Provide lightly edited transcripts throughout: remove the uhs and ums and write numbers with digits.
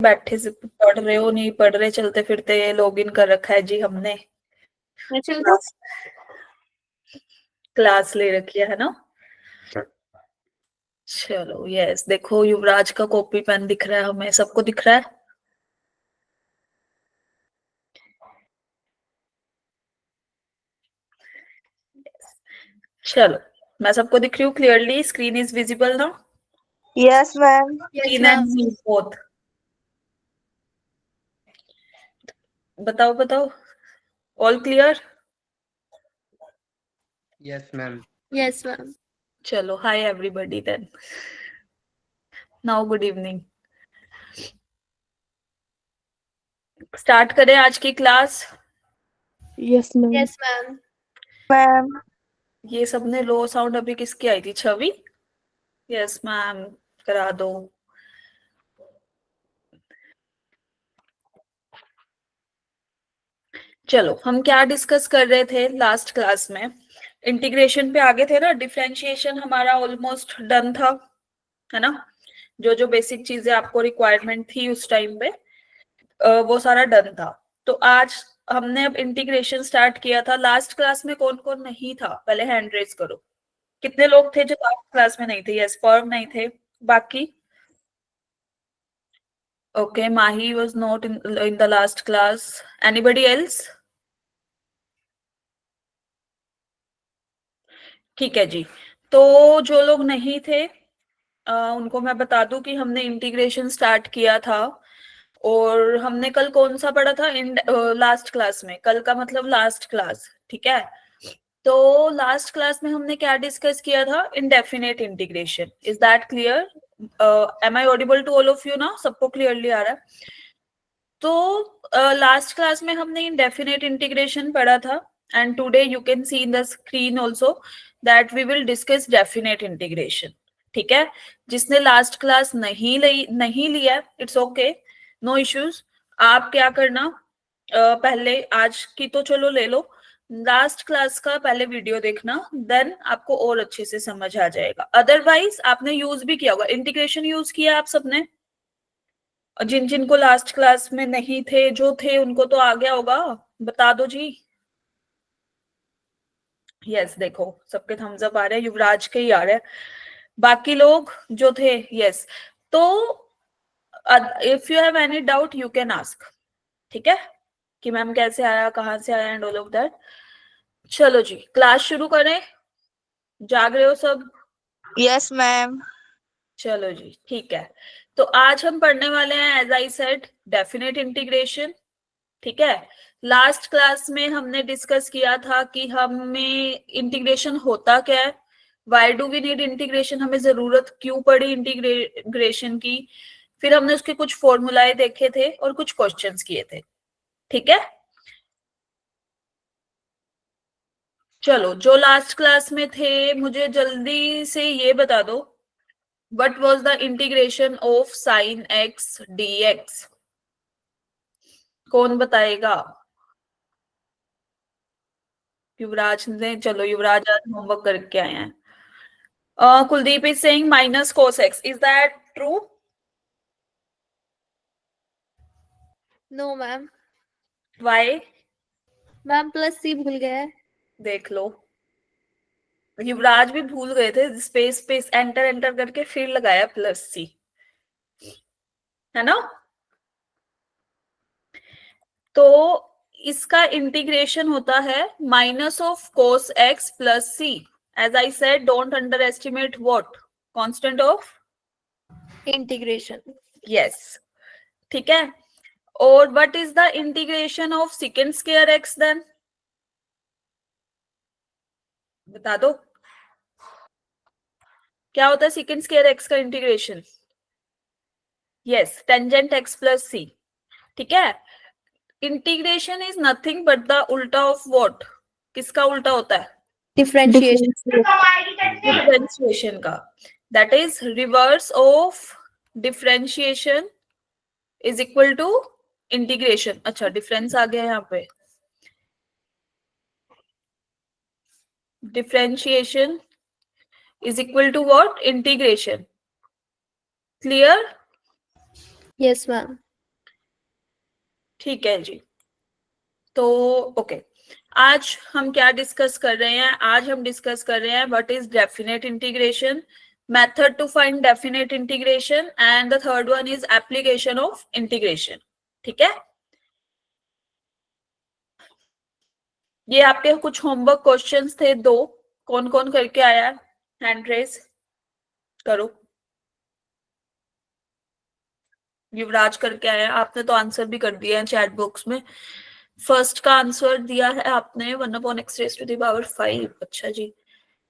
बैठे से पढ़ रहे हो, नहीं पढ़ रहे, चलते फिरते लॉगिन कर रखा है जी हमने, क्लास ले रखी है ना। चलो यस, देखो युवराज का कॉपी पेन दिख रहा है, हमें सबको दिख रहा है। चलो, मैं सबको दिख रही हूँ क्लियरली, स्क्रीन इज विजिबल ना? Yes ma'am. Screen and both. बताओ बताओ, all clear? Yes ma'am. Yes ma'am. चलो, hi everybody then, now good evening. Start करें आज की class? Yes ma'am. Yes ma'am. Ma'am ये सबने लो साउंड अभी किसकी आई थी? छवि? यस मैम, करा दो। चलो, हम क्या डिस्कस कर रहे थे लास्ट क्लास में? इंटीग्रेशन पे आगे थे ना, डिफरेंशिएशन हमारा ऑलमोस्ट डन था, है ना? जो जो बेसिक चीजें आपको रिक्वायरमेंट थी उस टाइम पे, वो सारा डन था। तो आज हमने अब इंटीग्रेशन स्टार्ट किया था। लास्ट क्लास में कौन कौन नहीं था? पहले हैंड रेज करो। कितने लोग थे जो लास्ट क्लास में नहीं थे? यस, पर्व नहीं थे, बाकी? Okay, Mahi was not in the last class. Anybody else? ठीक है जी। तो जो लोग नहीं थे, उनको मैं बता दूं कि हमने इंटीग्रेशन स्टार्ट किया था। और हमने कल कौन सा पढ़ा था लास्ट क्लास में? कल का मतलब लास्ट क्लास, ठीक है? तो लास्ट क्लास में हमने क्या डिस्कस किया था? Indefinite integration. Is that clear? Am I audible to all of you ना? सबको क्लियरली आ रहा है? तो लास्ट क्लास में हमने इंडेफिनेट इंटीग्रेशन पढ़ा था, and today you can see in the screen also that we will discuss definite integration. ठीक है? जिसने लास्ट क्लास नहीं लिया, इट्स ओके, नो इश्यूज। आप क्या करना, पहले आज की तो चलो ले लो, लास्ट क्लास का पहले वीडियो देखना, देन आपको और अच्छे से समझ आ जाएगा। अदरवाइज आपने यूज भी किया होगा, इंटीग्रेशन यूज किया आप सबने? जिन जिनको लास्ट क्लास में नहीं थे, जो थे उनको तो आ गया होगा, बता दो जी। यस, देखो सबके थम्स अप आ रहे हैं, युवराज के ही आ रहे हैं, बाकी लोग जो थे यस। तो if you have any doubt you can ask, ठीक है? कि मैम कैसे आया, कहाँ से आया, एंड ऑल ऑफ दैट। चलो जी, क्लास शुरू करें? जाग रहे हो सब? Yes ma'am. चलो जी, ठीक है। तो आज हम पढ़ने वाले हैं, as I said, definite integration. ठीक है? लास्ट क्लास में हमने डिस्कस किया था कि हमें इंटीग्रेशन होता क्या है, why do we need integration, हमें जरूरत क्यों पड़ी इंटीग्रेशन की। फिर हमने उसके कुछ फॉर्मूलाए देखे थे और कुछ क्वेश्चंस किए थे। ठीक है? चलो, जो लास्ट क्लास में थे मुझे जल्दी से ये बता दो, what was the integration of sine x dx? कौन बताएगा? युवराज ने, चलो युवराज आज होमवर्क करके आए हैं। Kuldeep is saying minus cos x, is that true? No ma'am. Why? Ma'am plus C भूल गया है। देख लो, युवराज भी भूल गए थे, स्पेस स्पेस एंटर एंटर करके फिर लगाया प्लस सी, है ना? तो इसका इंटीग्रेशन होता है minus of cos x plus C. As I said, don't underestimate what? Constant of integration. Yes, ठीक है। और what is the integration of second square x then? बता दो, क्या होता है सेकंड स्क्वायर एक्स का integration? Yes, tangent x plus C. ठीक है? Integration is nothing but the उल्टा ऑफ व्हाट? किसका उल्टा होता है? डिफरेंशिएशन। डिफरेंशिएशन का। That is reverse of differentiation is equal to integration. अच्छा, डिफरेंस आ गया यहाँ पे, differentiation is equal to what? Integration. Clear? Yes ma'am. ठीक है जी। तो ओके, आज हम क्या डिस्कस कर रहे हैं? आज हम डिस्कस कर रहे हैं what is definite integration, method to find definite integration, and the third one is application of integration. ठीक है, ये आपके कुछ होमवर्क क्वेश्चंस थे दो। कौन कौन करके आया है? हैंड रेज करो। युवराज करके आया, आपने तो आंसर भी कर दिया है चैट बॉक्स में। फर्स्ट का आंसर दिया है आपने 1/x⁵5। अच्छा जी।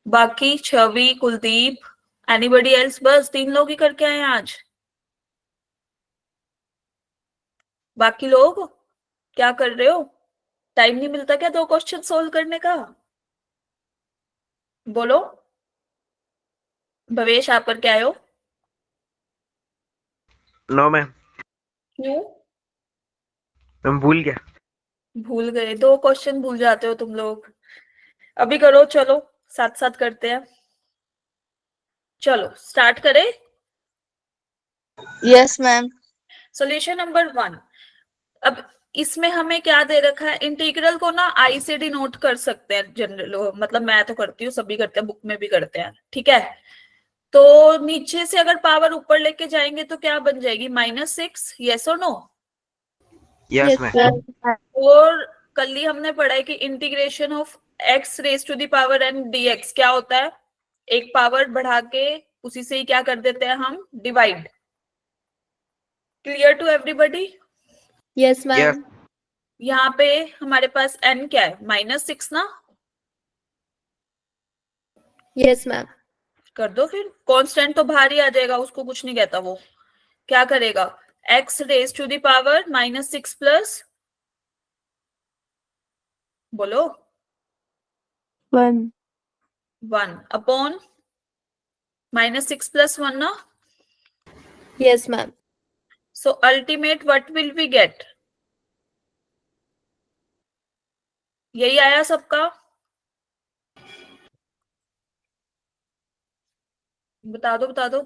बाकी छवि, कुलदीप, एनीबडी एल्स? बस 3 लोग ही करके आए हैं आज। बाकी लोग क्या कर रहे हो? टाइम नहीं मिलता क्या 2 क्वेश्चन सोल्व करने का? बोलो। भवेश, आप करके आए हो? नो मैम, क्यों मैं भूल गया। भूल गए? 2 क्वेश्चन भूल जाते हो तुम लोग। अभी करो, चलो साथ साथ करते हैं। चलो स्टार्ट करें। Yes, ma'am. Solution number 1। अब इसमें हमें क्या दे रखा है? इंटीग्रल को ना आई से डिनोट कर सकते हैं जनरल, मतलब मैं तो करती हूँ, सभी करते हैं, बुक में भी करते हैं। ठीक है, तो नीचे से अगर पावर ऊपर लेके जाएंगे तो क्या बन जाएगी? -6। यस और no? Yes Yes, ma'am. ma'am. और कल ही हमने पढ़ा है कि इंटीग्रेशन ऑफ x⁻n dx क्या होता है? एक पावर बढ़ा के उसी से ही क्या कर देते हैं हम? Divide. Clear to everybody? Yes, ma'am. Yes. यहाँ पे हमारे पास n क्या है? -6 ना? Yes, ma'am. कर दो फिर, कांस्टेंट तो बाहर ही आ जाएगा, उसको कुछ नहीं कहता वो। क्या करेगा? x⁻⁻6 प्लस, बोलो, 1. 1 अपॉन -6 प्लस 1 ना? Yes, ma'am. So ultimate what will we get? यही आया सबका? बता दो बता दो।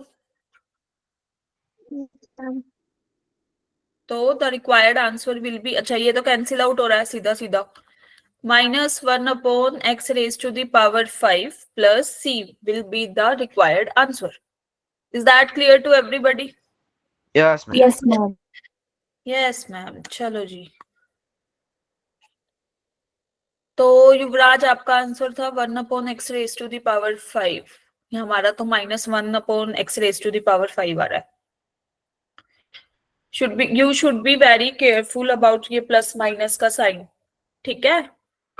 तो the required answer will B, अच्छा ये तो कैंसिल आउट हो रहा है सीधा सीधा। -1/x⁻5 plus c will be the required answer. Is that clear to everybody? Yes, ma'am. Yes, ma'am. Yes ma'am. चलो जी, तो युवराज आपका आंसर था 1/x⁻5। हमारा तो -1/x⁻5 आ रहा है। you should be very careful about ये प्लस माइनस का साइन। ठीक है,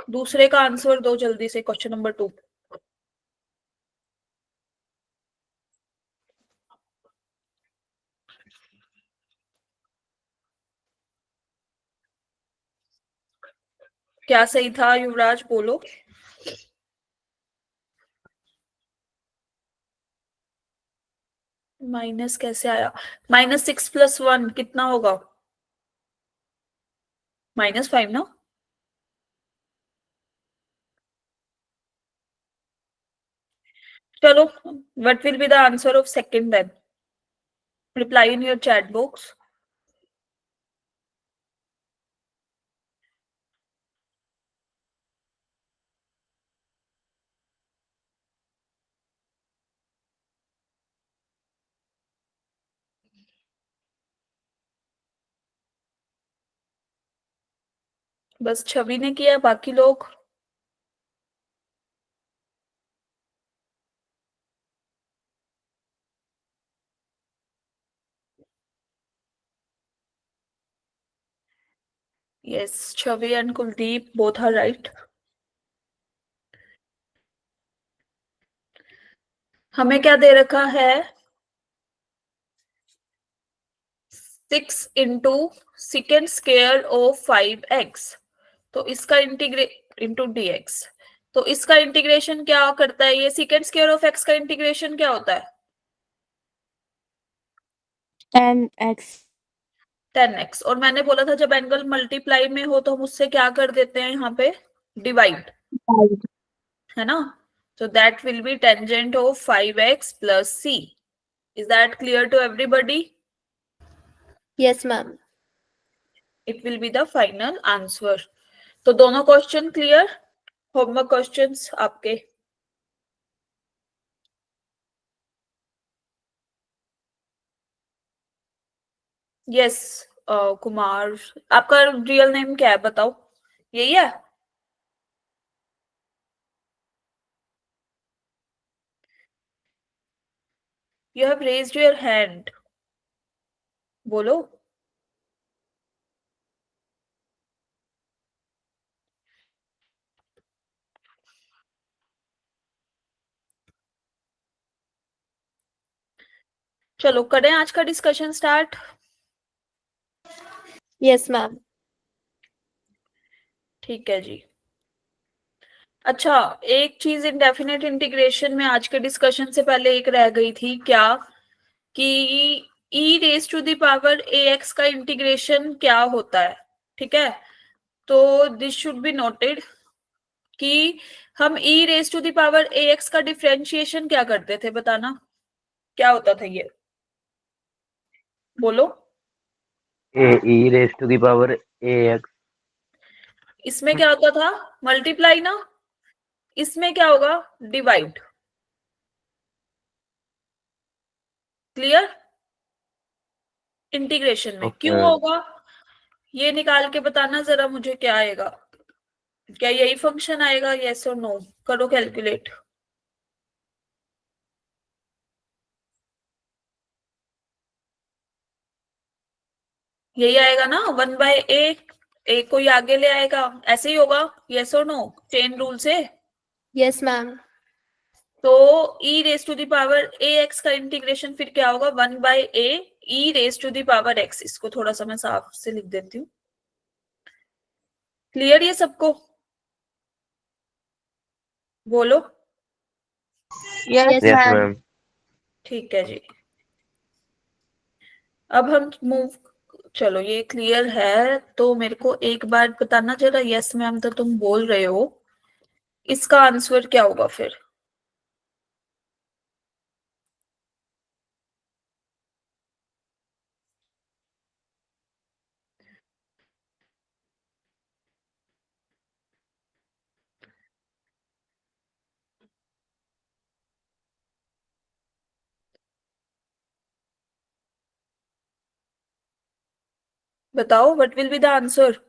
दूसरे का आंसर दो जल्दी से, क्वेश्चन नंबर 2। क्या सही था युवराज, बोलो। माइनस कैसे आया? -6 प्लस 1 कितना होगा? -5 ना? चलो, what will be the answer of second then? Reply in your chat box. बस छवि ने किया, बाकी लोग? Yes, Chhavi and Kuldeep both are right. हमें क्या दे रखा है? 6 into second square of 5x, तो इसका इंटीग्रेट इंटू dx, तो इसका इंटीग्रेशन क्या करता है? ये सेकेंड स्क्वायर ऑफ x का इंटीग्रेशन क्या होता है? 10x. 10x। और मैंने बोला था जब एंगल मल्टीप्लाई में हो तो हम उससे क्या कर देते हैं यहाँ पे? डिवाइड, 5. है ना? So that will be tangent of 5x plus c. Is that clear to everybody? Yes, ma'am. It will be the final answer. तो दोनों क्वेश्चन क्लियर? होमवर्क क्वेश्चंस आपके? यस कुमार, आपका रियल नेम क्या है बताओ? यही है? You have raised your hand. बोलो. चलो करें आज का डिस्कशन स्टार्ट. Yes, ma'am. ठीक है जी. अच्छा, एक चीज इंडेफिनेट इंटीग्रेशन में आज के डिस्कशन से पहले एक रह गई थी क्या, कि e raise to the power ax का इंटीग्रेशन क्या होता है. ठीक है, तो दिस शुड बी नोटेड कि हम e raise to the power ax का डिफरेंशिएशन क्या करते थे, बताना क्या होता था ये, बोलो. E raise to the power ax. इसमें क्या होता था? मल्टीप्लाई ना. इसमें क्या होगा? डिवाइड. क्लियर? इंटीग्रेशन में क्यों होगा ये निकाल के बताना जरा मुझे, क्या आएगा? क्या यही फंक्शन आएगा? यस और नो करो कैलकुलेट. यही आएगा ना, 1/a कोई आगे ले आएगा, ऐसे ही होगा. यस और नो चेन रूल से. Yes, ma'am. तो e raise to the power ax का इंटीग्रेशन फिर क्या होगा? 1/a e raise to the power x. इसको थोड़ा सा मैं साफ से लिख देती हूँ. क्लियर ये सबको? बोलो. Yes, Yes, yes ma'am. Ma'am. ठीक है जी. अब हम मूव, चलो ये क्लियर है. तो मेरे को एक बार बताना जरा, यस मैम तो तुम बोल रहे हो, इसका आंसर क्या होगा फिर? बताओ, what will be the answer?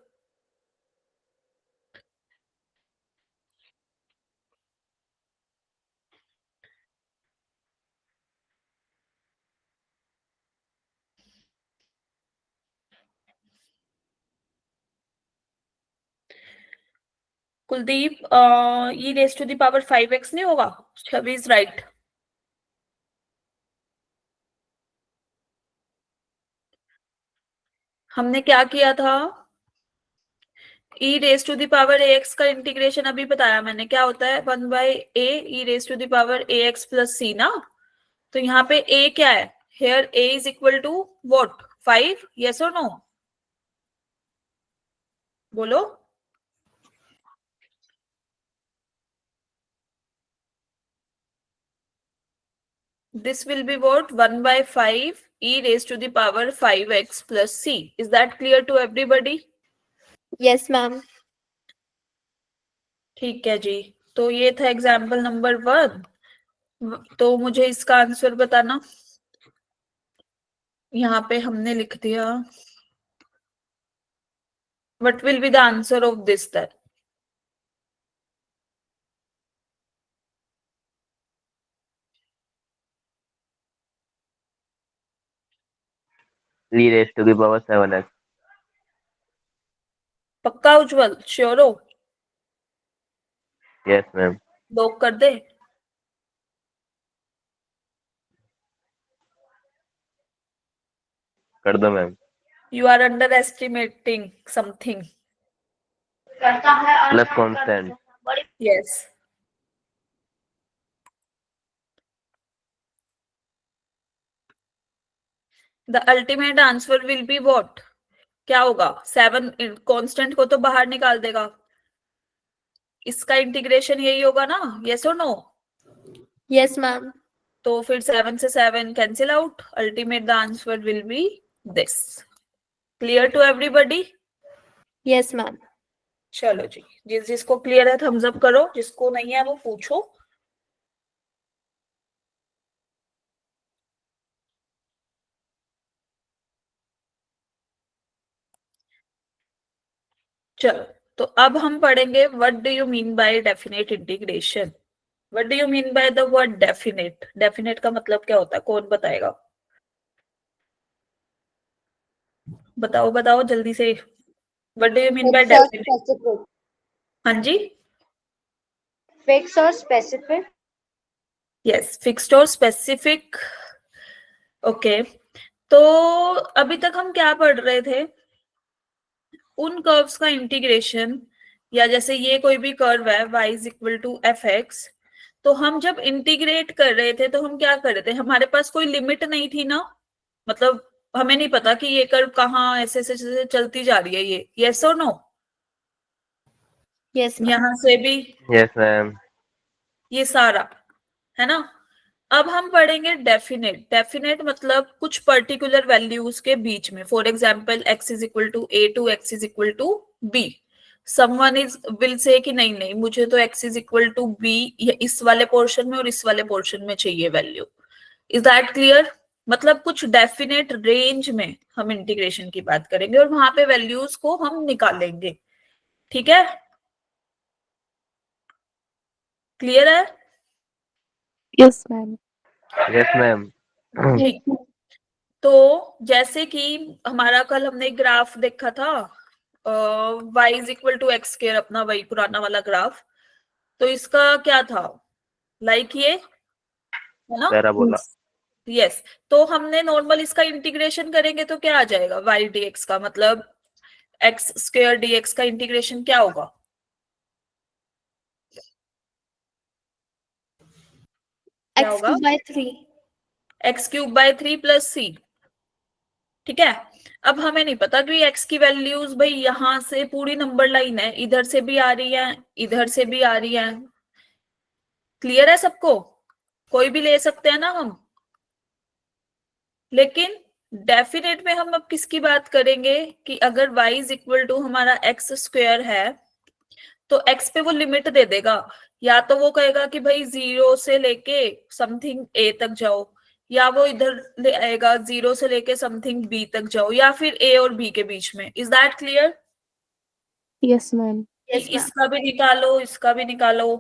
Kuldeep, e raise to the power 5x नहीं होगा? Chhavi is right. हमने क्या किया था? e raise to the power ax का इंटीग्रेशन अभी बताया मैंने, क्या होता है? 1/a e raise to the power ax plus c ना. तो यहाँ पे a क्या है? Here a is equal to what? 5. Yes और नो बोलो. This will be what? 1/5 e raised to the power 5x plus c. Is that clear to everybody? Yes, ma'am. ठीक है जी. तो ये था एग्जाम्पल नंबर 1. तो मुझे इसका आंसर बताना. यहाँ पे हमने लिख दिया. What will be the answer of this then? e raise to the power 7x. पक्का उज्जवल? श्योर हो? Yes ma'am. लॉक कर दे? कर दो ma'am. You are underestimating something. Plus constant. Yes. The ultimate answer will be what? क्या होगा? 7 constant को तो बाहर निकाल देगा. इसका इंटीग्रेशन यही होगा ना? यस और नो? Yes, ma'am. तो फिर 7 से 7 cancel out. Ultimate the answer will be this. Clear to everybody? Yes, ma'am. चलो जी, जिसको क्लियर है थम्स अप करो, जिसको नहीं है वो पूछो। चलो, तो अब हम पढ़ेंगे what do you mean by definite integration. What do you mean by the word definite? Definite का मतलब क्या होता है, कौन बताएगा? बताओ बताओ जल्दी से। What do you mean by Fixed or definite? specific? हाँ जी, Fixed or specific? Yes, fixed और स्पेसिफिक। ओके, तो अभी तक हम क्या पढ़ रहे थे? उन कर्व्स का इंटीग्रेशन, या जैसे ये कोई भी कर्व है y is equal to f x, तो हम जब इंटीग्रेट कर रहे थे तो हम क्या कर रहे थे? हमारे पास कोई लिमिट नहीं थी ना, मतलब हमें नहीं पता कि ये कर्व कहाँ ऐसे ऐसे चलती जा रही है, ये यस और नो? Yes, ma'am. यहां से भी यस मैम। ये सारा, है ना? अब हम पढ़ेंगे डेफिनेट। डेफिनेट मतलब कुछ पर्टिकुलर वैल्यूज के बीच में, for example x is equal to a to x is equal to b। Someone is will say कि नहीं नहीं, मुझे तो x is equal to b इस वाले पोर्शन में और इस वाले पोर्शन में चाहिए वैल्यू। Is that clear? मतलब कुछ डेफिनेट रेंज में हम इंटीग्रेशन की बात करेंगे और वहां पे वैल्यूज को हम निकालेंगे। ठीक है, क्लियर है? Yes, ma'am. Yes ma'am. ठीक, तो जैसे कि हमारा कल हमने ग्राफ देखा था, y is equal to x square, अपना वही पुराना वाला ग्राफ। तो इसका क्या था? लाइक ये, है ना? पैराबोला। यस। तो हमने नॉर्मल इसका इंटीग्रेशन करेंगे तो क्या आ जाएगा? y dx का मतलब एक्स स्क्वायर dx का इंटीग्रेशन क्या होगा? क्या X होगा? cubed by 3. X cube by 3 plus C. ठीक है, अब हमें नहीं पता कि एक्स की वैल्यूज भाई यहां से पूरी नंबर लाइन है, इधर से भी आ रही है, इधर से भी आ रही है। क्लियर है सबको? कोई भी ले सकते हैं ना हम। लेकिन डेफिनेट में हम अब किसकी बात करेंगे कि अगर y इज इक्वल टू हमारा एक्स स्क्वायर है तो x पे वो लिमिट दे देगा। या तो वो कहेगा कि भाई 0 से लेके समथिंग a तक जाओ, या वो इधर ले आएगा 0 से लेके समथिंग b तक जाओ, या फिर a और b के बीच में। Is that clear? Yes, ma'am. Yes, ma'am. इसका भी निकालो, इसका भी निकालो।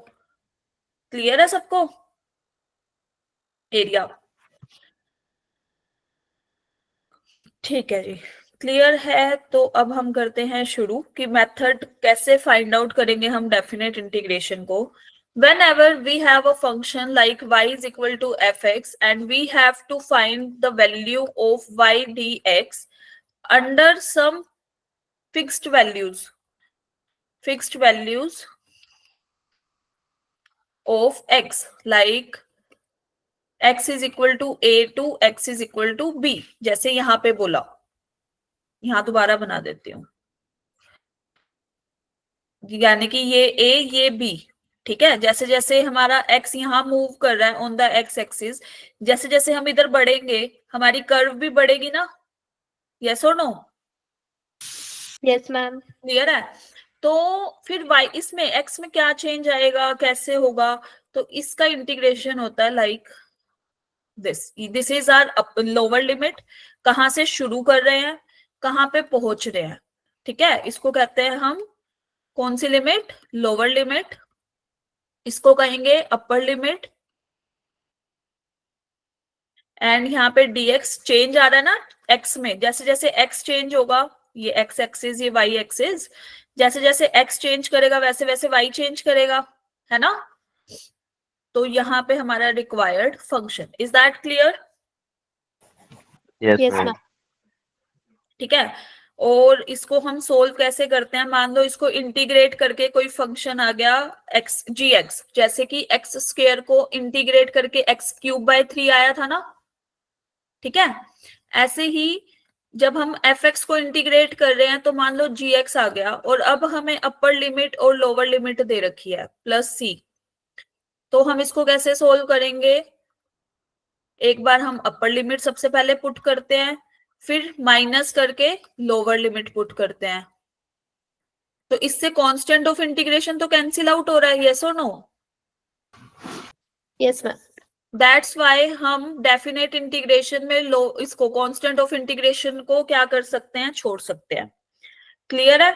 क्लियर है सबको? एरिया, ठीक है जी, क्लियर है। तो अब हम करते हैं शुरू कि मेथड कैसे फाइंड आउट करेंगे हम डेफिनेट इंटीग्रेशन को। whenever we have a function like y is equal to fx and we have to find the value of y dx under some fixed values of x, like x is equal to a to x is equal to b, जैसे यहाँ पे बोला, यहाँ दोबारा बना देती हूँ, यानी कि ये a ये b। ठीक है, जैसे जैसे हमारा x यहाँ मूव कर रहा है ऑन द x एक्सिस, जैसे जैसे हम इधर बढ़ेंगे हमारी कर्व भी बढ़ेगी ना, यस और नो? Yes, ma'am. क्लियर है? तो फिर y इसमें x में क्या चेंज आएगा, कैसे होगा? तो इसका इंटीग्रेशन होता है like this is our lower limit. कहां से शुरू कर रहे हैं, कहां पे पहुंच रहे हैं। ठीक है, इसको कहते हैं हम कौन सी लिमिट? Lower limit. इसको कहेंगे अपर लिमिट। एंड यहाँ पे dx चेंज आ रहा है ना x में, जैसे जैसे x चेंज होगा, ये x एक्सिस ये y एक्सिस, जैसे जैसे x चेंज करेगा वैसे वैसे y चेंज करेगा, है ना? तो यहाँ पे हमारा required function, is that clear? Yes Yes, ma'am. ma'am. ठीक है, और इसको हम सोल्व कैसे करते हैं? मान लो इसको इंटीग्रेट करके कोई फंक्शन आ गया एक्स जी एक्स, जैसे कि एक्स स्क्वायर को इंटीग्रेट करके एक्स क्यूब बाय 3 आया था ना। ठीक है, ऐसे ही जब हम एफ एक्स को इंटीग्रेट कर रहे हैं तो मान लो जी एक्स आ गया, और अब हमें अपर लिमिट और लोअर लिमिट दे रखी है प्लस सी। तो हम इसको कैसे सोल्व करेंगे? एक बार हम अपर लिमिट सबसे पहले पुट करते हैं, फिर माइनस करके लोअर लिमिट पुट करते हैं। तो इससे कांस्टेंट ऑफ इंटीग्रेशन तो कैंसिल आउट हो रहा है, यस और no? Yes, ma'am. That's why हम डेफिनेट इंटीग्रेशन में लो इसको कांस्टेंट ऑफ इंटीग्रेशन को क्या कर सकते हैं, छोड़ सकते हैं। क्लियर है?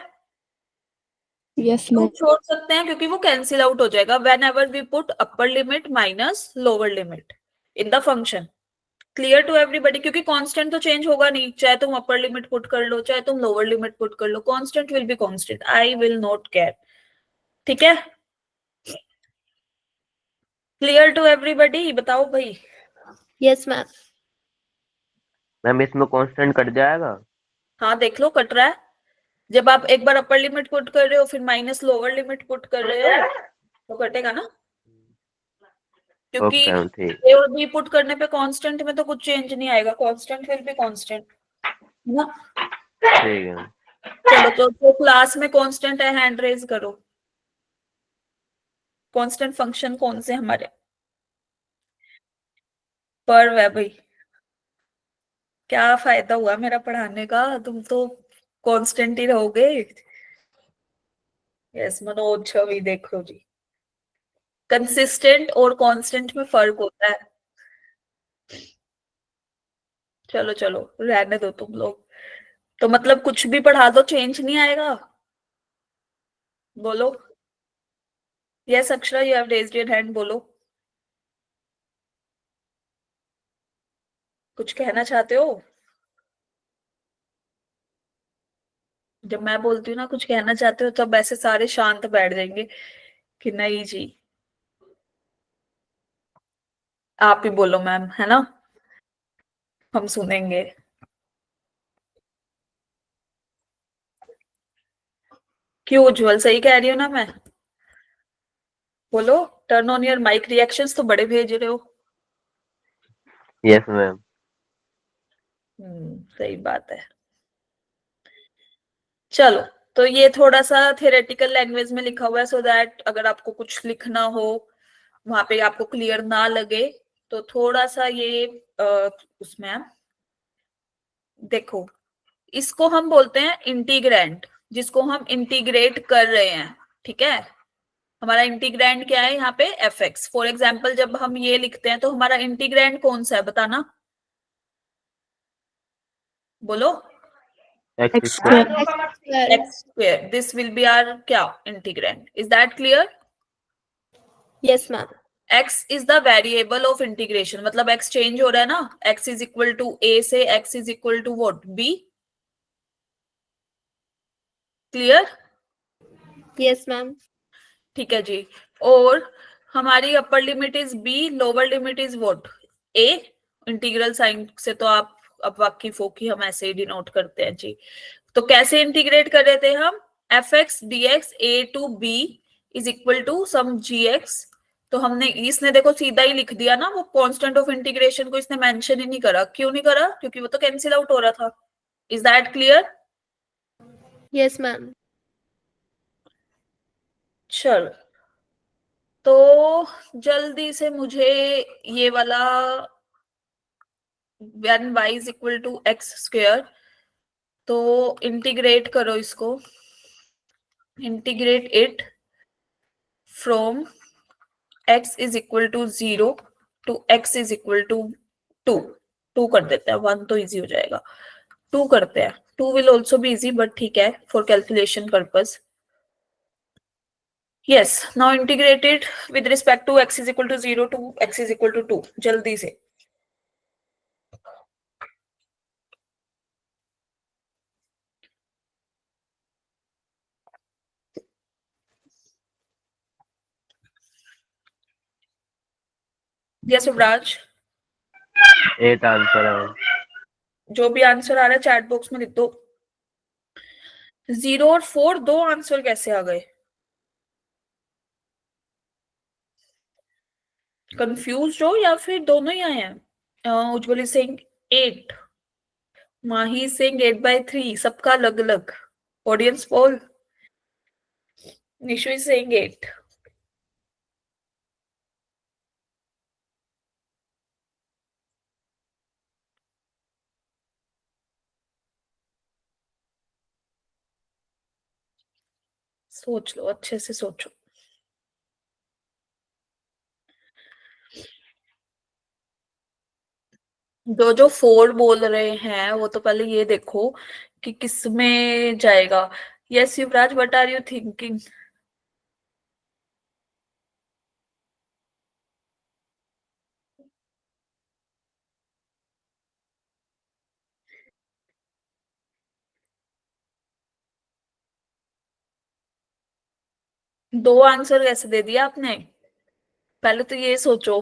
Yes, क्यों ma'am. छोड़ सकते हैं? क्योंकि वो कैंसिल आउट हो जाएगा whenever we put upper limit minus lower limit in the function. Clear to everybody? क्योंकि कांस्टेंट तो चेंज होगा नहीं, चाहे तुम अपर लिमिट पुट कर लो चाहे तुम लोअर लिमिट पुट कर लो, constant will be constant, I will not care. ठीक है, क्लियर टू एवरीबडी? बताओ भाई। Yes, ma'am. मैम इसमें कांस्टेंट कट जाएगा? हाँ देख लो कट रहा है। जब आप एक बार अपर लिमिट पुट कर रहे हो फिर माइनस लोअर लिमिट पुट कर रहे हो तो कटेगा ना, क्योंकि ओके मैम, ठीक। ए और बी पुट करने पे कांस्टेंट में तो कुछ चेंज नहीं आएगा, कांस्टेंट विल बी कांस्टेंट ना। ठीक है मैम। चलो तो क्लास में कांस्टेंट है, हैंड रेज करो। कांस्टेंट फंक्शन कौन से हमारे? पर है भाई, क्या फायदा हुआ मेरा पढ़ाने का, तुम तो कांस्टेंट ही रहोगे। यस मनोज छवि देखो जी, कंसिस्टेंट और कांस्टेंट में फर्क होता है। चलो चलो रहने दो तुम लोग, तो मतलब कुछ भी पढ़ा दो चेंज नहीं आएगा? बोलो। Yes Akshara, you have raised your hand, बोलो। कुछ कहना चाहते हो? जब मैं बोलती हूँ ना कुछ कहना चाहते हो तब ऐसे सारे शांत बैठ जाएंगे कि नहीं जी। आप ही बोलो मैम, है ना, हम सुनेंगे। क्यों उज्जवल, सही कह रही हो ना मैं? बोलो, turn on your mic, reactions तो बड़े भेज रहे हो। Yes ma'am. सही बात है। चलो, तो ये थोड़ा सा थियोरेटिकल लैंग्वेज में लिखा हुआ है सो दैट अगर आपको कुछ लिखना हो वहां पे आपको क्लियर ना लगे तो थोड़ा सा ये उसमें देखो, इसको हम बोलते हैं इंटीग्रैंड, जिसको हम इंटीग्रेट कर रहे हैं। ठीक है, हमारा इंटीग्रैंड क्या है यहाँ पे, एफ एक्स। फॉर एग्जाम्पल जब हम ये लिखते हैं तो हमारा इंटीग्रैंड कौन सा है, बताना, बोलो। X X square. square. X square, this will be our क्या, integrand. Is that clear? Yes, ma'am. x is the variable of integration, मतलब x चेंज हो रहा है ना, x is equal to a से x is equal to what, b। Clear? Yes, ma'am. ठीक है जी। और हमारी upper limit is b, lower limit is what, a। Integral sine से तो आप अब वाकिफ हो कि हम ऐसे ही डिनोट करते हैं जी। तो कैसे इंटीग्रेट कर रहे थे हम, f x d x a to b is equal to some g x. तो हमने, इसने देखो सीधा ही लिख दिया ना, वो कांस्टेंट ऑफ इंटीग्रेशन को इसने मेंशन ही नहीं करा। क्यों नहीं करा? क्योंकि वो तो कैंसिल आउट हो रहा था। Is that clear? Yes, ma'am. चलो, तो जल्दी से मुझे ये वाला one y is equal to x square, तो इंटीग्रेट करो इसको, integrate it from x is equal to 0 to x is equal to 2। 2 कर देते हैं, 1 तो इजी हो जाएगा। 2 करते हैं, 2 will also be easy but ठीक है for calculation purpose. Yes, now integrated with respect to x is equal to 0 to x is equal to 2, जल्दी से। यस युवराज, 8 आंसर है मैम। जो भी आंसर आ रहा है चैट बॉक्स में लिख दो। 0 और 4 दो आंसर कैसे आ गए? कंफ्यूज हो या फिर दोनों ही आए हैं? उज्जवल इज सेइंग 8, माही सिंह 8/3, सबका अलग अलग। Audience poll, Nishu is saying 8। सोच लो, अच्छे से सोचो। जो जो 4 बोल रहे हैं वो तो पहले ये देखो कि किस में जाएगा। Yes Yuvraj, what are you thinking? दो आंसर कैसे दे दिया आपने? पहले तो ये सोचो।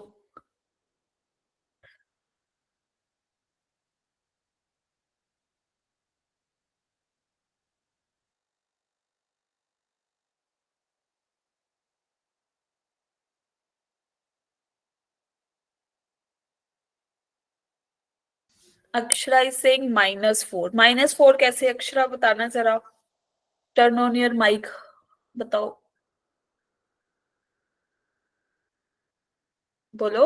Akshara is saying -4। -4 कैसे अक्षरा, बताना जरा। टर्न ऑन योर माइक, बताओ, बोलो।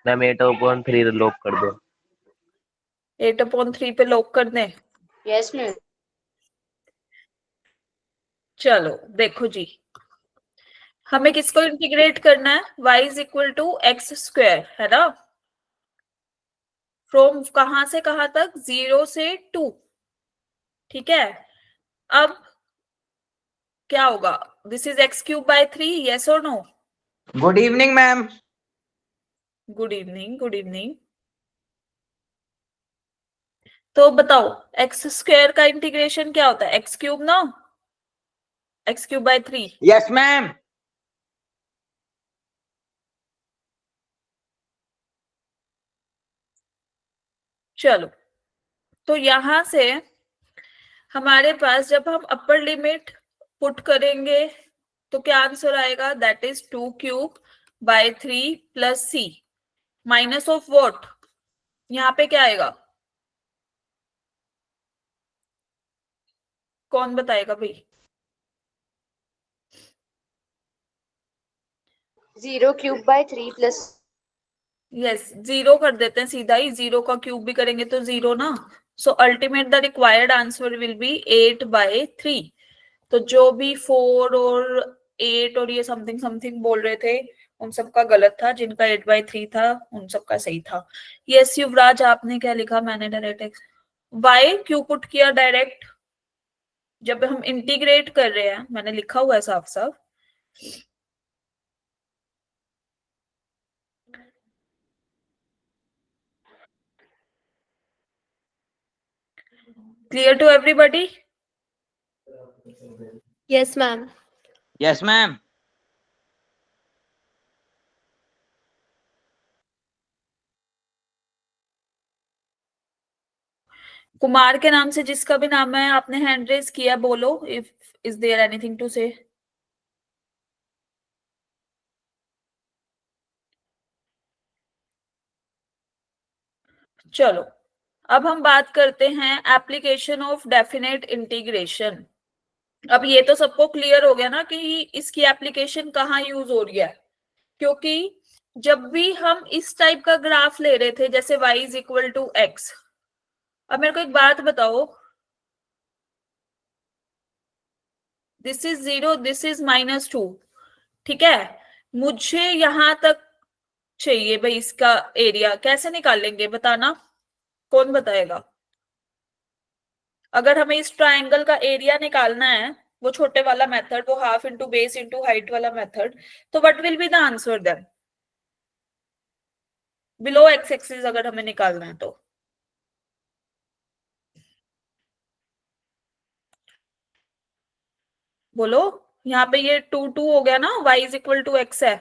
मैम 8/3 लॉक कर दो। 8/3 पे लॉक कर दें? Yes, ma'am. चलो देखो जी, हमें किसको इंटीग्रेट करना है? y is equal to x², है ना? फ्रॉम कहां से कहां तक? 0 से 2। ठीक है, अब क्या होगा? दिस इज x³/3, यस और no? Good evening ma'am. Good evening, good evening. तो बताओ, x² का इंटीग्रेशन क्या होता है? x³ ना, x³/3। Yes ma'am. चलो, तो यहां से हमारे पास जब हम अपर लिमिट पुट करेंगे तो क्या आंसर आएगा? That is 2³/3 plus c minus of what? यहाँ पे क्या आएगा? कौन बताएगा भाई? 0³/3 plus यस, 0 कर देते हैं सीधा ही। 0 का क्यूब भी करेंगे तो 0 ना। सो ultimate the required answer will B 8/3। तो जो भी 4 और 8 और ये समथिंग समथिंग बोल रहे थे उन सबका गलत था, जिनका 8/3 था उन सबका सही था। यस युवराज, आपने क्या लिखा? मैंने डायरेक्ट वाई क्यों पुट किया डायरेक्ट? जब हम इंटीग्रेट कर रहे हैं, मैंने लिखा हुआ है साफ साफ। Clear to everybody? Yes, ma'am. Yes ma'am. Kumar के नाम से जिसका भी नाम है, आपने हैंड रेज किया, बोलो if is there anything to say. चलो, अब हम बात करते हैं एप्लीकेशन ऑफ डेफिनेट इंटीग्रेशन। अब ये तो सबको क्लियर हो गया ना कि इसकी एप्लीकेशन कहाँ यूज हो रही है? क्योंकि जब भी हम इस टाइप का ग्राफ ले रहे थे, जैसे y is equal to x। अब मेरे को एक बात बताओ, दिस इज 0, दिस इज -2, ठीक है? मुझे यहां तक चाहिए भाई, इसका एरिया कैसे निकालेंगे बताना, कौन बताएगा? अगर हमें इस ट्राइंगल का एरिया निकालना है, वो छोटे वाला मेथड, वो half into base into height वाला मेथड, तो what will be the answer then? Below x axis अगर हमें निकालना है तो बोलो। यहाँ पे ये 2 हो गया ना, y is equal to x है।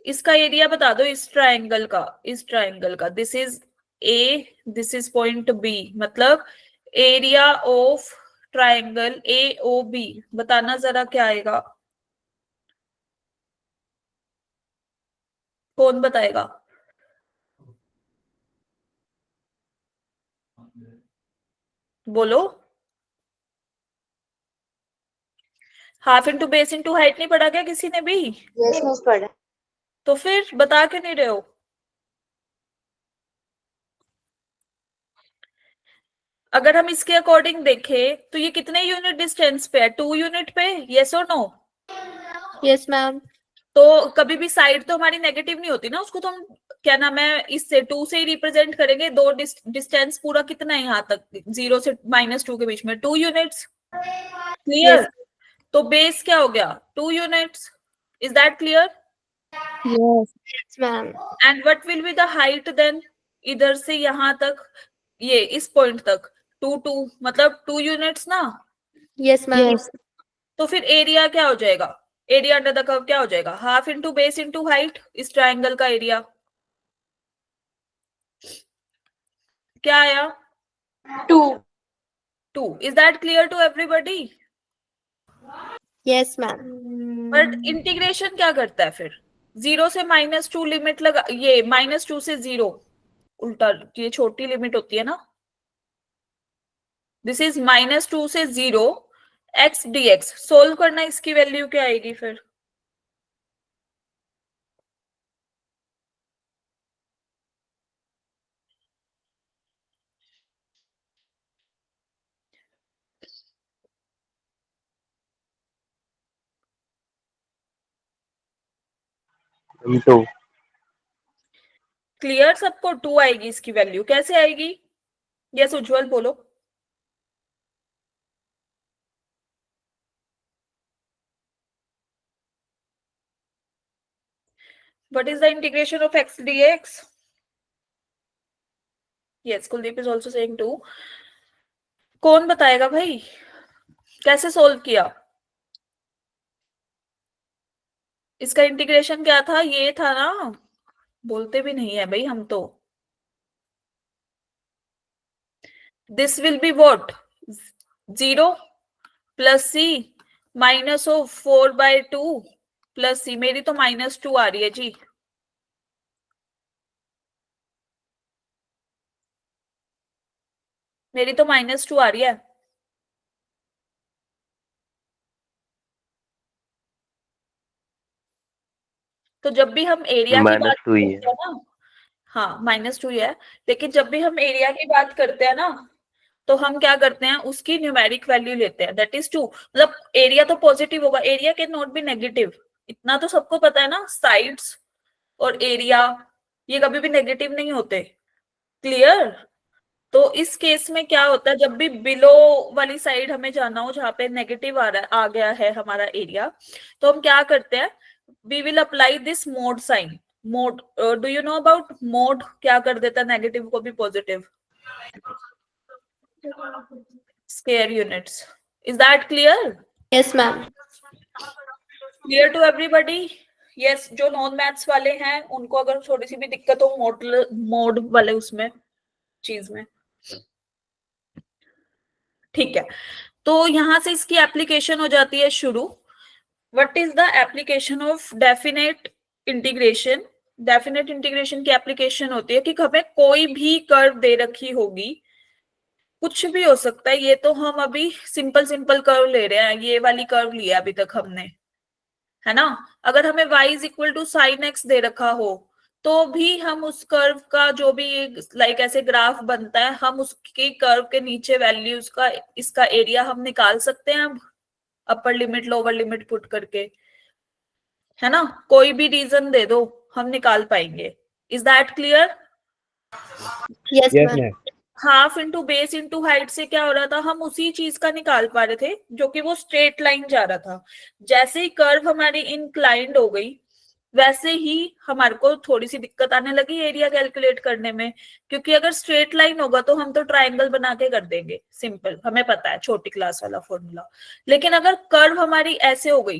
इसका एरिया बता दो इस ट्राइंगल का, इस ट्राइंगल का। This is a, this is point b, मतलब एरिया ऑफ ट्राइंगल AOB। बताना जरा क्या आएगा, कौन बताएगा? बोलो। Half into base into height नहीं पढ़ा क्या किसी ने भी? yes, miss पढ़ा। तो फिर बता क्यों नहीं रहे हो? अगर हम इसके अकॉर्डिंग देखें तो ये कितने यूनिट डिस्टेंस पे है? 2 यूनिट पे, यस और नो? Yes, ma'am. तो कभी भी साइड तो हमारी नेगेटिव नहीं होती ना, उसको तो हम क्या नाम है इससे 2 से ही रिप्रेजेंट करेंगे। दो डिस्टेंस पूरा कितना है यहाँ तक, 0 से -2 के बीच में? 2 यूनिट्स। क्लियर? Yes. तो बेस क्या हो गया? 2 units. Is that clear? Yes. Yes, ma'am. And what will be the height then? इधर से यहाँ तक, ये इस पॉइंट तक 2 मतलब 2 यूनिट्स ना। Yes, ma'am. Yes. तो फिर एरिया क्या हो जाएगा? एरिया अंडर द कर्व क्या हो जाएगा? Half into base into height, इस ट्राइंगल का एरिया। क्या आया? 2. 2। Is that clear to everybody? Yes, ma'am. But integration क्या करता है फिर? 0 से -2 लिमिट लगा, ये -2 से 0 उल्टा, ये छोटी लिमिट होती है ना। दिस इज -2 से 0 x dx। सोल्व करना, इसकी वैल्यू क्या आएगी फिर? तो क्लियर सबको? 2 आएगी इसकी वैल्यू। कैसे आएगी? यस उज्जवल बोलो। What is the integration of x dx? Yes, Kuldeep is also saying 2. कौन बताएगा भाई कैसे सोल्व किया? इसका इंटीग्रेशन क्या था? ये था ना। बोलते भी नहीं है भाई हम तो। This will be what? 0 plus c minus of 4/2 plus c। मेरी तो -2 आ रही है जी। मेरी तो -2 आ रही है। तो जब भी हम एरिया की बात -2 ही करते है। हैं ना, हाँ -2 ही है, लेकिन जब भी हम एरिया की बात करते हैं ना, तो हम क्या करते हैं, उसकी न्यूमेरिक वैल्यू लेते हैं, दैट इज 2। मतलब एरिया तो पॉजिटिव होगा, area can not be negative. इतना तो सबको पता है ना, साइड्स और एरिया ये कभी भी नेगेटिव नहीं होते। क्लियर? तो इस केस में क्या होता है, जब भी बिलो वाली साइड हमें जाना हो, जहां पे नेगेटिव आ गया है हमारा एरिया, तो हम क्या करते हैं, we will apply this mod sign. Mod, do you know about mod? क्या कर देता है नेगेटिव को भी positive? Square units. Is that clear? Yes, ma'am. Clear to everybody? Yes, जो नॉन मैथ्स वाले हैं उनको अगर थोड़ी सी भी दिक्कत हो मोड वाले उसमें चीज में, ठीक है। तो यहां से इसकी एप्लीकेशन हो जाती है शुरू। What is the application of definite integration? Definite integration की एप्लीकेशन होती है कि हमें कोई भी कर्व दे रखी होगी, कुछ भी हो सकता है। ये तो हम अभी सिंपल कर्व ले रहे हैं, ये वाली कर्व लिया अभी तक हमने, है ना। अगर हमें y is equal to sine x दे रखा हो, तो भी हम उस कर्व का जो भी लाइक ऐसे ग्राफ बनता है, हम उसके कर्व के नीचे वैल्यूज का, इसका एरिया हम निकाल सकते हैं अब, upper limit lower limit put करके, है ना। कोई भी रीजन दे दो, हम निकाल पाएंगे। Is that clear? Yes, yes ma'am. Ma'am. Half into base into height से क्या हो रहा था, हम उसी चीज का निकाल पा रहे थे जो कि वो स्ट्रेट लाइन जा रहा था। जैसे ही कर्व हमारी इंक्लाइंड हो गई, वैसे ही हमारे को थोड़ी सी दिक्कत आने लगी एरिया कैलकुलेट करने में, क्योंकि अगर स्ट्रेट लाइन होगा तो हम तो ट्राइंगल बना के कर देंगे, सिंपल, हमें पता है छोटी क्लास वाला फॉर्मूला। लेकिन अगर कर्व हमारी ऐसे हो गई,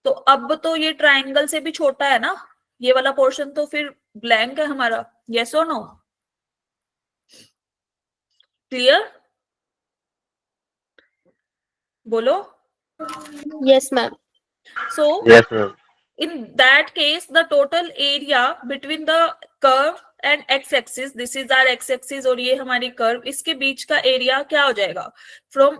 तो अब तो ये ट्राइंगल से भी छोटा है ना, ये वाला पोर्शन तो फिर ब्लैंक है हमारा। यस और नो? क्लियर? बोलो। Yes, ma'am. So yes ma'am. in that case, the total area between the curve and x-axis, this is our x-axis और ये हमारी curve, इसके बीच का एरिया क्या हो जाएगा? From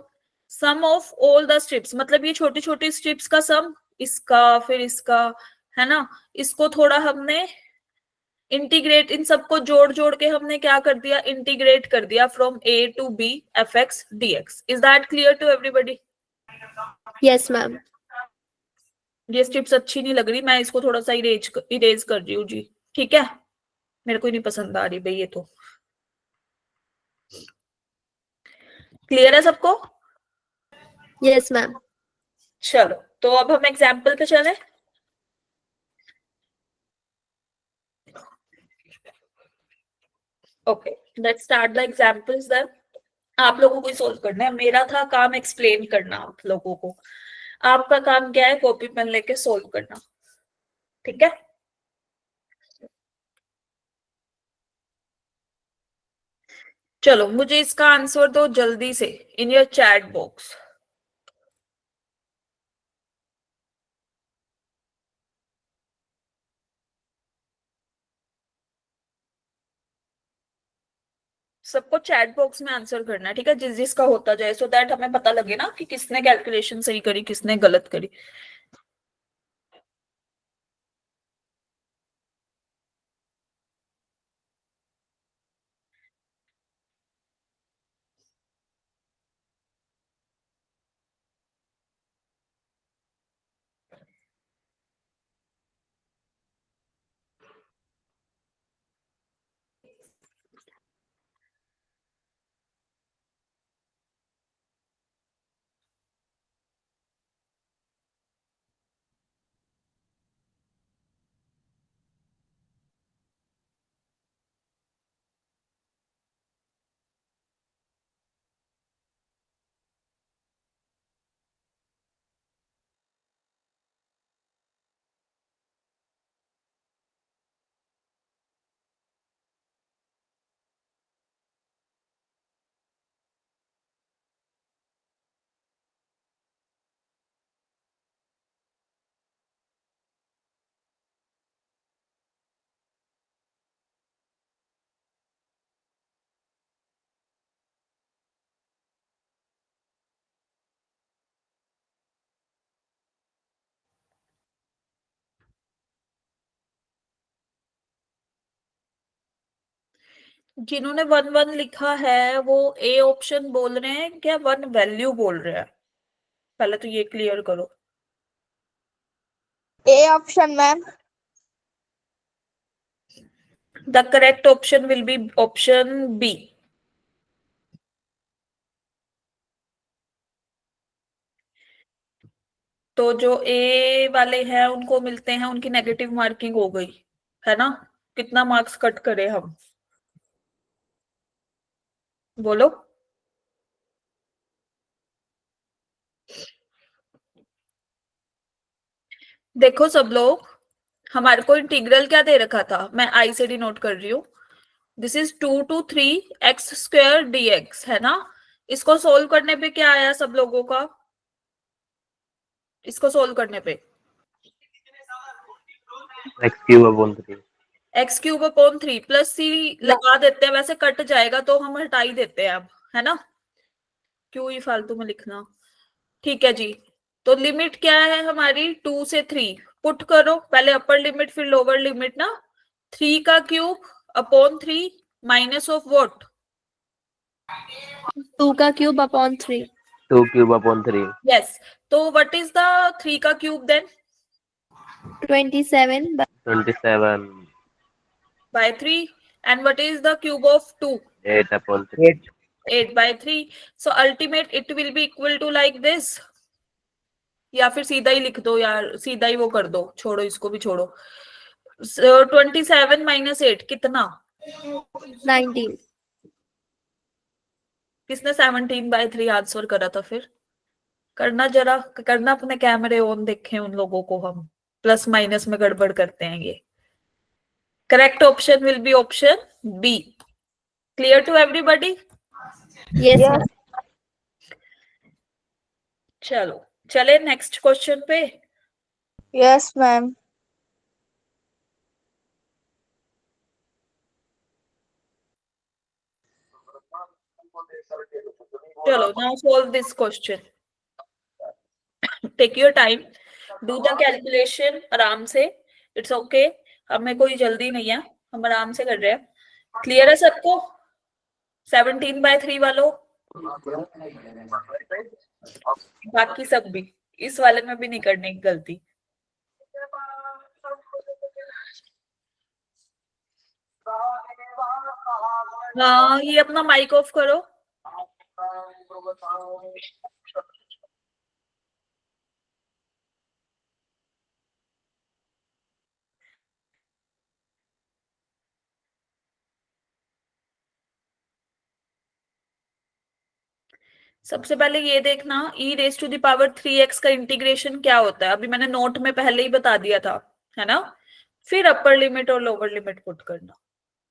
sum of all the strips, मतलब ये छोटी छोटी स्ट्रिप्स का सम, इसका फिर इसका, है ना, इसको थोड़ा हमने इंटीग्रेट, इन सबको जोड़ जोड़ के हमने क्या कर दिया, इंटीग्रेट कर दिया from a to b f x d x. Is that clear to everybody? Yes, ma'am. ये स्ट्रिप्स अच्छी नहीं लग रही, मैं इसको थोड़ा सा इरेज कर रही हूँ जी. ठीक है, मेरे को नहीं पसंद आ रही भाई ये. तो क्लियर है सबको? Yes, ma'am. चलो, तो अब हम एग्जाम्पल पे चले. Okay, let's start the examples then. आप लोगों को सोल्व करना है, मेरा था काम एक्सप्लेन करना आप लोगों को. आपका काम क्या है, कॉपी पेन लेके सोल्व करना. ठीक है, चलो मुझे इसका आंसर दो जल्दी से इन योर चैट बॉक्स. सबको चैट बॉक्स में आंसर करना है, ठीक है, जिस जिसका होता जाए, सो दैट हमें पता लगे ना कि किसने कैलकुलेशन सही करी, किसने गलत करी. जिन्होंने 1 1 लिखा है वो ए ऑप्शन बोल रहे हैं क्या, 1 वैल्यू बोल रहे हैं? पहले तो ये क्लियर करो. A option, ma'am. The correct option will be option B. तो जो ए वाले हैं उनको मिलते हैं, उनकी नेगेटिव मार्किंग हो गई है ना. कितना मार्क्स कट करे हम, बोलो. देखो सब लोग, हमारे को इंटीग्रल क्या दे रखा था, मैं आई से डी नोट कर रही हूँ. This is 2 to 3 x square D x, है ना. इसको सोल्व करने पे क्या आया सब लोगों का, इसको सोल्व करने पे x cube upon 3. X cube upon 3 plus C लगा देते हैं, वैसे कट जाएगा तो हम हटा ही देते हैं अब, है ना. क्यों ही फालतू में लिखना. ठीक है जी, तो लिमिट क्या है हमारी, 2 से 3. पुट करो पहले अपर लिमिट फिर लोअर लिमिट ना. 3 का cube upon 3 minus of what, 2 का cube upon 3. 2 cube upon 3. Yes. तो व्हाट इज द 3 का cube then, 27 by 27. by 3. And what is the cube of 2? 8 upon 3. 8 by 3. So ultimate it will be equal to like this. या फिर सीधा ही लिख दो यार, सीधा ही वो कर दो, छोड़ो इसको भी छोड़ो. 27 minus 8 कितना, 19. किसने 17 by 3 आंसर करा था फिर? करना जरा, करना अपने कैमरे ऑन, देखें उन लोगों को हम प्लस माइनस में गड़बड़ करते हैं ये. Correct option will be option B. Clear to everybody? Yes, ma'am. चलो चले नेक्स्ट क्वेश्चन पे. Yes, ma'am. चलो, now solve this question. Take your time, do the calculation आराम से. इट्स ओके, हमें कोई जल्दी नहीं है, हम आराम से कर रहे हैं। क्लियर है सबको? 17/3 वालों, बाकी सब भी, इस वाले में भी नहीं करने की गलती। हाँ, ये अपना माइक ऑफ करो। सबसे पहले ये देखना e⁻³ का इंटीग्रेशन क्या होता है। अभी मैंने नोट में पहले ही बता दिया था, है ना? फिर अपर लिमिट और लोअर लिमिट पुट करना।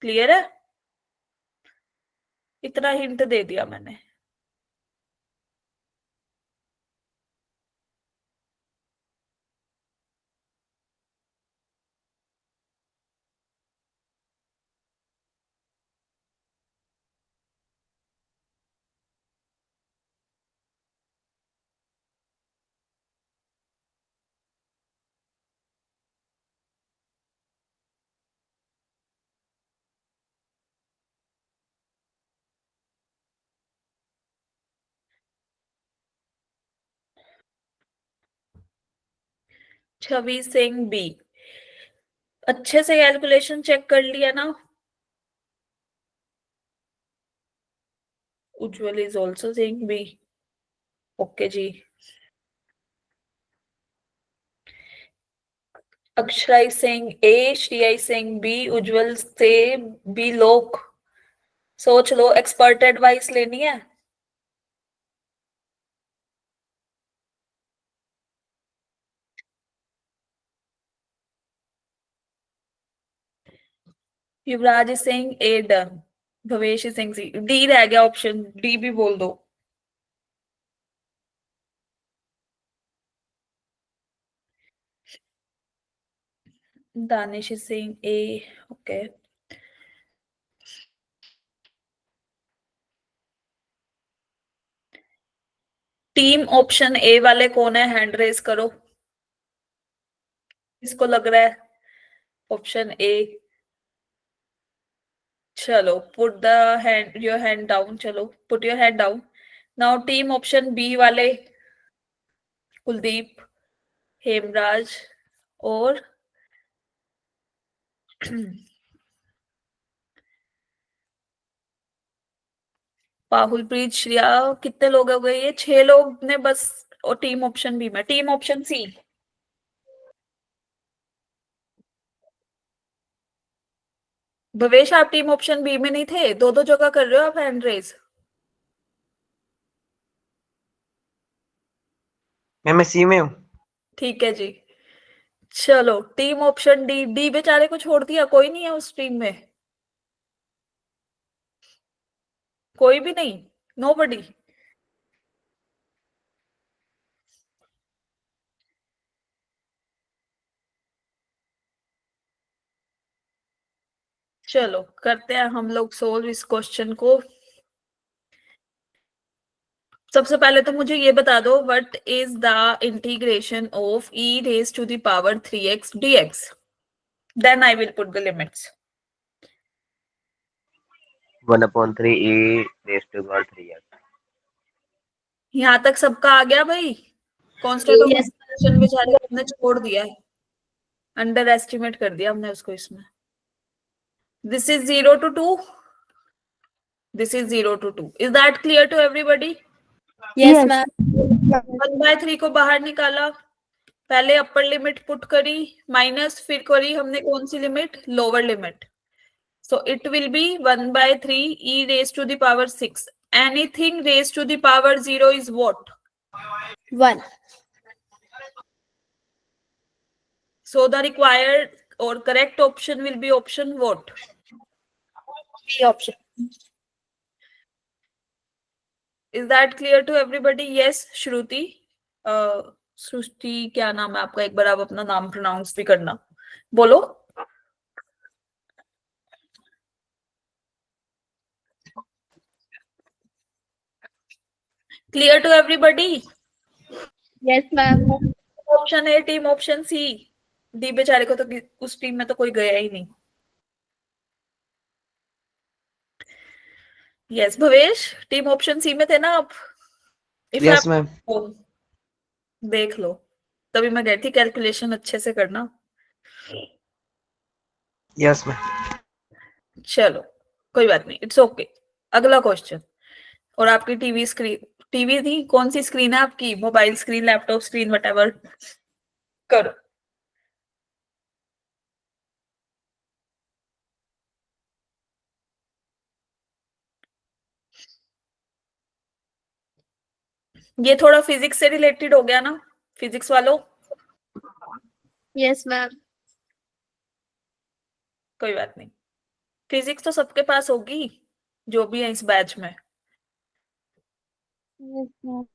क्लियर है? इतना हिंट दे दिया मैंने। छवि सिंह बी, अच्छे से कैलकुलेशन चेक कर लिया ना? Ujjwal is also saying B. Okay जी। Akshara is saying A, Shreya is saying B, Ujjwal से बी। लोग सोच लो, एक्सपर्ट एडवाइस लेनी है? Yuvraj is saying A done, Bhavesh is saying C. D रह गया ऑप्शन, डी भी बोल दो। Danish is saying A. Okay, team option A वाले कौन है? हैंड रेज करो। किसको लग रहा है ऑप्शन ए? चलो, put the hand, your hand down. चलो, put your hand down. Now team option B वाले, कुलदीप, हेमराज और पाहुलप्रीत, श्रेया। कितने लोग हो गए? ये 6 लोग ने बस। और टीम ऑप्शन बी में, टीम ऑप्शन सी। भवेश, आप टीम ऑप्शन बी में नहीं थे? दो दो जगह कर रहे हो आप हैंड रेज। मैं सी में हूँ। ठीक है जी। चलो, टीम ऑप्शन डी। डी बेचारे को छोड़ दिया, कोई नहीं है उस टीम में? कोई भी नहीं? नोबडी? चलो, करते हैं हम लोग सोल्व इस क्वेश्चन को। सबसे पहले तो मुझे ये बता दो, what is the integration of e⁻³ dx? Then I will put the limits. 1/3 e⁻³ यहाँ तक सबका आ गया भाई? Constant of Yes. इंटीग्रेशन बेचारे को हमने छोड़ दिया है, अंडर एस्टिमेट कर दिया हमने उसको इसमें। This is 0 to 2, this is 0 to 2। Is that clear to everybody? Yes, ma'am. 1/3 को बाहर निकाला, पहले अपर लिमिट पुट करी, माइनस फिर करी हमने कौन सी लिमिट? Lower limit. So it will be 1/3 e⁻⁶। Anything raised to the power 0 is what? 1. So the required or correct option will be option what? B option. Is that clear to everybody? Yes, श्रुति। सृष्टि, क्या नाम है आपका? एक बार आप अपना नाम pronounce भी करना, बोलो। Clear to everybody? Yes, ma'am. Option A, team option C. D बेचारे को तो उस टीम में तो कोई गया ही नहीं। Yes Bhavesh, team option C में थे ना आप? If Yes, आप- ma'am. देख लो, तभी मैं गई थी, कैलकुलेशन अच्छे से करना। Yes, ma'am. चलो कोई बात नहीं, इट्स ओके। अगला क्वेश्चन। और आपकी टीवी स्क्रीन, टीवी थी, कौन सी स्क्रीन है आपकी? Mobile screen, laptop screen, whatever, करो। ये थोड़ा फिजिक्स से रिलेटेड हो गया ना, फिजिक्स वालों? Yes, ma'am. कोई बात नहीं, फिजिक्स तो सबके पास होगी जो भी है इस बैच में। Yes, ma'am.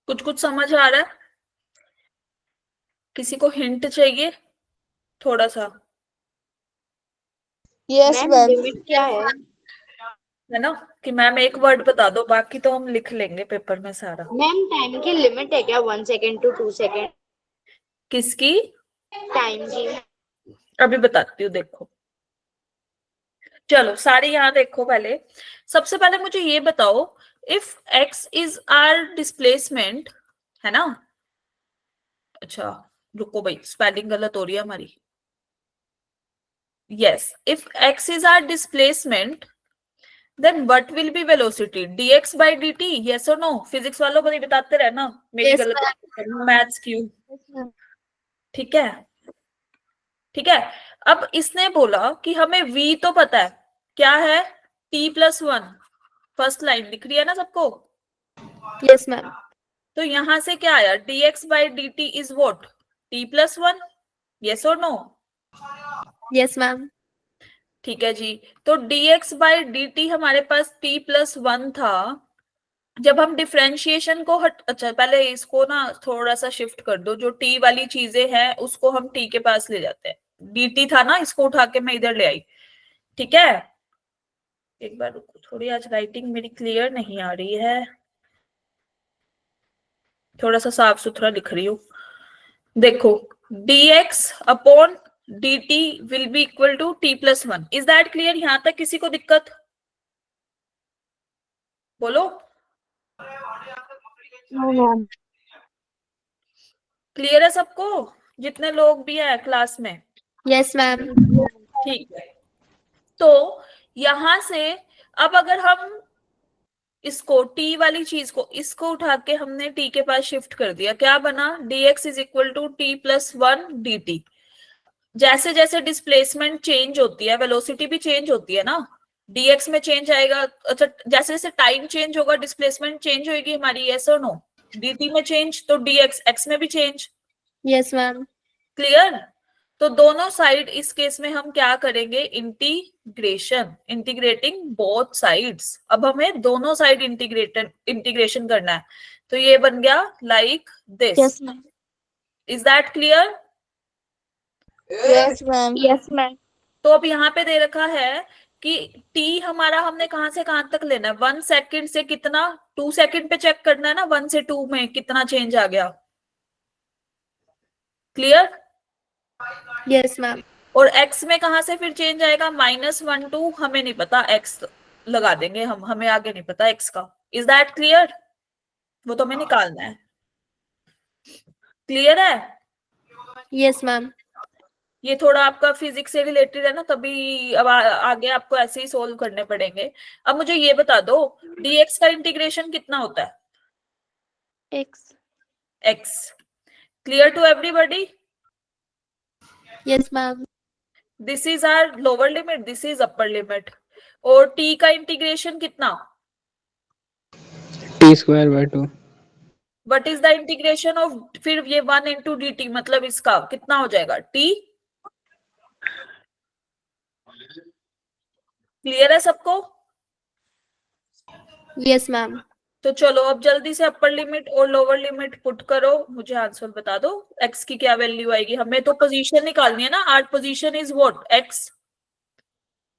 कुछ कुछ समझ आ रहा है? किसी को हिंट चाहिए थोड़ा सा? Yes, ma'am ma'am. लिमिट क्या है? है ना, कि मैम एक वर्ड बता दो, बाकी तो हम लिख लेंगे पेपर में सारा। मैम टाइम की लिमिट है क्या? 1 सेकेंड टू 2 सेकेंड किसकी? टाइम की? अभी बताती हूँ, देखो। चलो सारे यहाँ देखो। पहले सबसे पहले मुझे ये बताओ, if x is r displacement, है ना? अच्छा रुको भाई, स्पेलिंग गलत हो रही है हमारी। Yes, if x is r displacement, then what will be velocity? dx by dt, yes or no? Physics वालों को नहीं बताते रहना, मेरी Yes, गलत मैथ्स क्यों? Yes, ma'am. ठीक है, ठीक है। अब इसने बोला कि हमें v तो पता है, क्या है? t+1। फर्स्ट लाइन दिख रही है ना सबको? Yes, ma'am. तो यहां से क्या आया? dx by dt is what? t+1, yes or no? Yes, ma'am. ठीक है जी। तो dx by dt हमारे पास t+1 था। जब हम डिफरेंशिएशन को अच्छा पहले इसको ना थोड़ा सा शिफ्ट कर दो, जो टी वाली चीजें हैं उसको हम टी के पास ले जाते हैं। dt था ना, इसको उठा के मैं इधर ले आई, ठीक है? एक बार रुको, थोड़ी आज राइटिंग मेरी क्लियर नहीं आ रही है, थोड़ा सा साफ सुथरा लिख रही हूँ। देखो, dx upon dt will be equal to t+1। Is that clear? यहां तक किसी को दिक्कत? बोलो। No, ma'am. क्लियर है सबको, जितने लोग भी हैं क्लास में? Yes, ma'am. ठीक है। तो यहां से अब अगर हम इसको t वाली चीज को, इसको उठा के हमने t के पास शिफ्ट कर दिया, क्या बना? dx is equal to t+1 dt। जैसे जैसे डिस्प्लेसमेंट चेंज होती है, वेलोसिटी भी चेंज होती है ना, dx में चेंज आएगा। अच्छा, जैसे जैसे टाइम चेंज होगा डिस्प्लेसमेंट चेंज होगी हमारी, यस और नो? dt में चेंज तो dx x में भी चेंज। Yes, ma'am. क्लियर? तो दोनों साइड इस केस में हम क्या करेंगे? Integration, integrating both sides. अब हमें दोनों साइड इंटीग्रेशन करना है, तो ये बन गया like this. Yes, ma'am. Is that clear? Yes, ma'am. Yes, ma'am. तो अब यहाँ पे दे रखा है कि t हमारा हमने कहां से कहां तक लेना है? 1 सेकंड से कितना? 2 सेकंड पे चेक करना है ना, 1 से 2 में कितना चेंज आ गया। क्लियर? Yes, ma'am. और x में कहां से फिर चेंज आएगा? -1 टू, हमें नहीं पता, x लगा देंगे हम, हमें आगे नहीं पता x का। Is that clear? वो तो हमें निकालना है। क्लियर है? Yes, ma'am. ये थोड़ा आपका फिजिक्स से रिलेटेड है ना, तभी अब आगे आपको ऐसे ही सोल्व करने पड़ेंगे। अब मुझे ये बता दो, dx का इंटीग्रेशन कितना होता है? X. x। Clear to everybody? Yes, ma'am. This is our lower limit, this is upper limit. और t का इंटीग्रेशन कितना? t² by 2। What is the integration of, फिर ये 1 इंटू डी टी, मतलब इसका कितना हो जाएगा टी। क्लियर है सबको? Yes, ma'am. तो चलो अब जल्दी से अपर लिमिट और लोअर लिमिट पुट करो, मुझे आंसर बता दो एक्स की क्या वैल्यू आएगी। हमें तो पोजीशन निकालनी है ना, r position is what, x.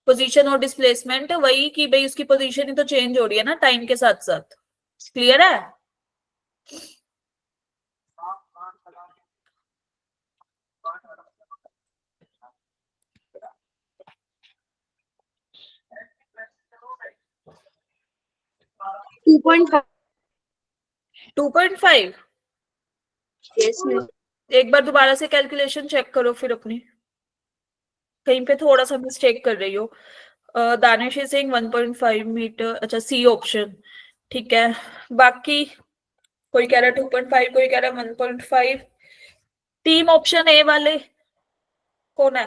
Position और डिस्प्लेसमेंट वही कि भाई उसकी पोजीशन ही तो चेंज हो रही है ना टाइम के साथ साथ। क्लियर है? Two point 2.5। Yes ma'am. एक बार दोबारा से कैलकुलेशन चेक करो फिर अपनी, कहीं पे थोड़ा सा मिस्टेक कर रही हो। दानिश इज सेइंग 1.5 मीटर, अच्छा सी ऑप्शन, ठीक है। बाकी कोई कह रहा है 2.5, कोई कह रहा है 1.5। टीम ऑप्शन ए वाले कौन है?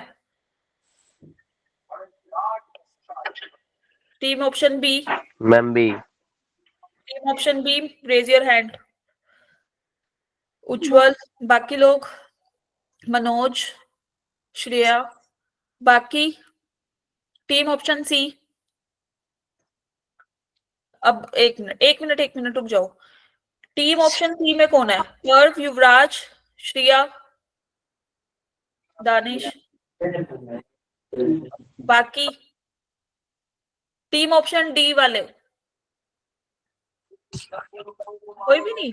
Team option B, ma'am B. Team option B, raise your hand. Ujjwal, बाकी लोग, मनोज, श्रेया, बाकी टीम ऑप्शन सी। अब एक मिनट रुक जाओ। टीम ऑप्शन सी में कौन है? पर्व, युवराज, श्रेया, दानिश, बाकी टीम ऑप्शन डी वाले कोई भी नहीं?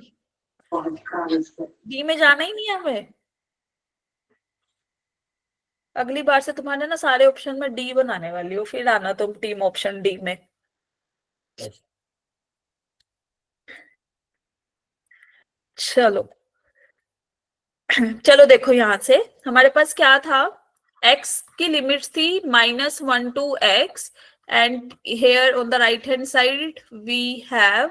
डी में जाना ही नहीं है हमें। अगली बार से तुम्हारे ना सारे ऑप्शन में डी बनाने वाली हो, फिर आना तुम टीम ऑप्शन डी में। चलो चलो देखो यहां से हमारे पास क्या था, x की लिमिट्स थी -1 to x, and here on the right hand side we have,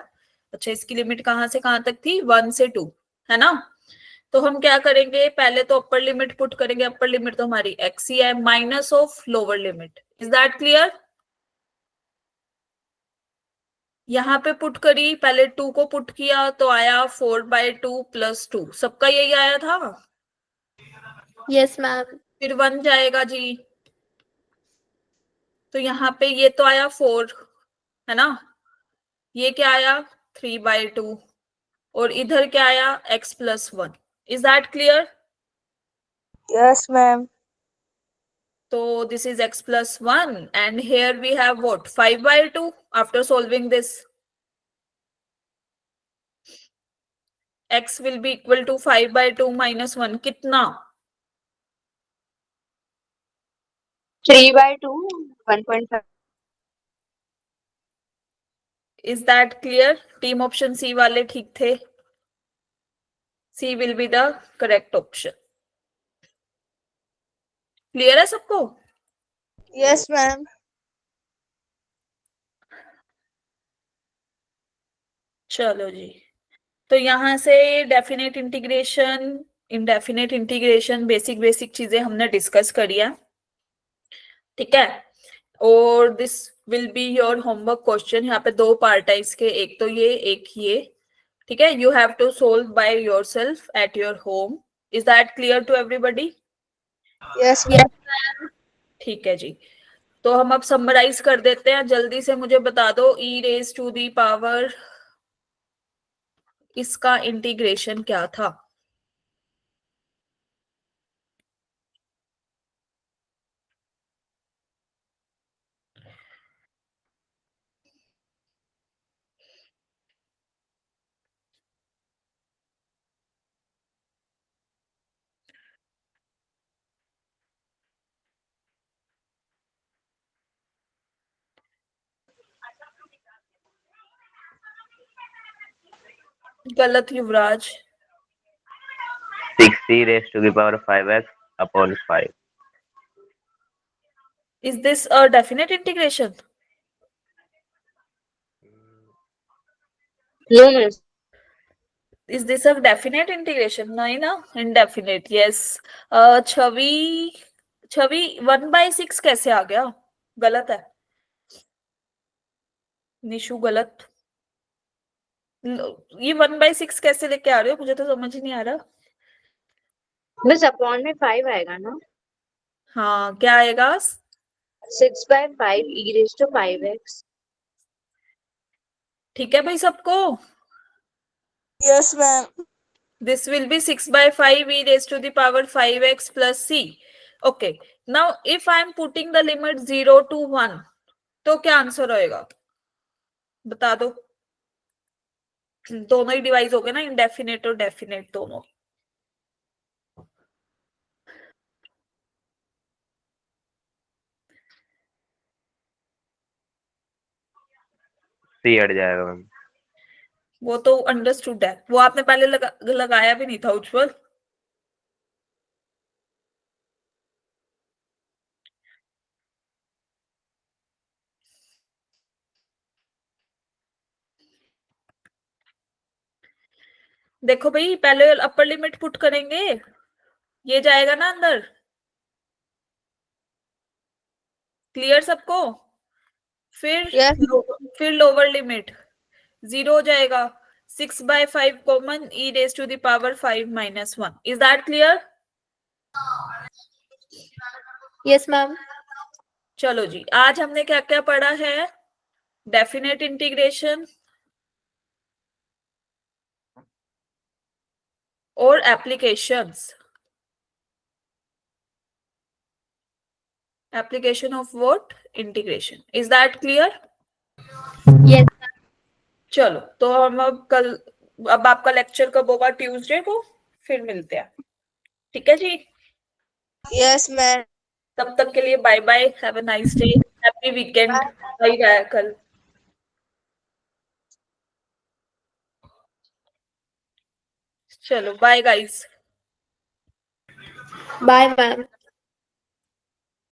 अच्छा इसकी लिमिट कहां से कहां तक थी, 1 से 2, है ना। तो हम क्या करेंगे, पहले तो अपर लिमिट पुट करेंगे, अपर लिमिट तो हमारी x ही है, minus of lower limit. Is that clear? यहाँ पे पुट करी, पहले 2 को पुट किया तो आया 4/2 + 2, सबका यही आया था। Yes, ma'am. फिर 1 जाएगा जी, तो यहाँ पे ये तो आया 4, है ना। ये क्या आया 3/2, और इधर क्या आया x + 1। Is that clear? Yes, ma'am. तो this is x + 1 and here we have what, 5/2 after solving this. x will be equal to 5/2 - 1, कितना? 3/2 1.5। Is that clear? Team option C वाले ठीक थे, C will be the correct option. Clear है सबको? Yes, ma'am. चलो जी, तो यहां से definite integration, indefinite integration, basic basic चीजें हमने डिस्कस करी है, ठीक है। और this will be your homework question, यहाँ पे 2 पार्ट है इसके, एक तो ये एक ये, ठीक है। You have to solve by yourself at your home. Is that clear to everybody? Yes, ma'am. ठीक है जी, तो हम अब समराइज कर देते हैं, जल्दी से मुझे बता दो e⁻⁴ इसका इंटीग्रेशन क्या था? गलत Yuvraj. 6e⁻⁵x upon 5। Is this a definite integration? No ma'am. Is this a definite integration? नहीं ना, इनडेफिनेट। यस। छवि, छवि 1/6 कैसे आ गया? गलत है निशु, गलत। ये 1/6 कैसे लेके आ रहे हो, मुझे तो समझ ही नहीं आ रहा। बस अपॉन में 5 आएगा ना। हाँ, क्या आएगा? 6/5 e raised to 5x। ठीक है भाई सबको? Yes, ma'am. This will be 6/5 e raised to the power 5x plus c. Okay. Now, if I am putting the limit 0 to 1, तो क्या आंसर होएगा बता दो। दोनों ही डिवाइस हो गए ना, इंडेफिनेट और डेफिनेट दोनों। सी हट जाएगा मैम। वो तो अंडरस्टूड है, वो आपने पहले लगाया भी नहीं था उज्जवल। देखो भाई, पहले अपर लिमिट पुट करेंगे, ये जाएगा ना अंदर। क्लियर सबको? फिर Yes. फिर लोअर लिमिट 0 हो जाएगा। 6/5 common e raise to the power 5 minus 1। Is that clear? Yes, ma'am. चलो जी, आज हमने क्या क्या पढ़ा है? डेफिनेट इंटीग्रेशन और applications. Application of what? Integration. Is that clear? Yes. चलो, तो हम अब आपका लेक्चर कब होगा? ट्यूसडे को। फिर मिलते हैं, ठीक है जी? Yes, ma'am. तब तक के लिए bye bye, have a nice day, happy weekend. Bye कल। चलो बाय गाइस। Bye, ma'am.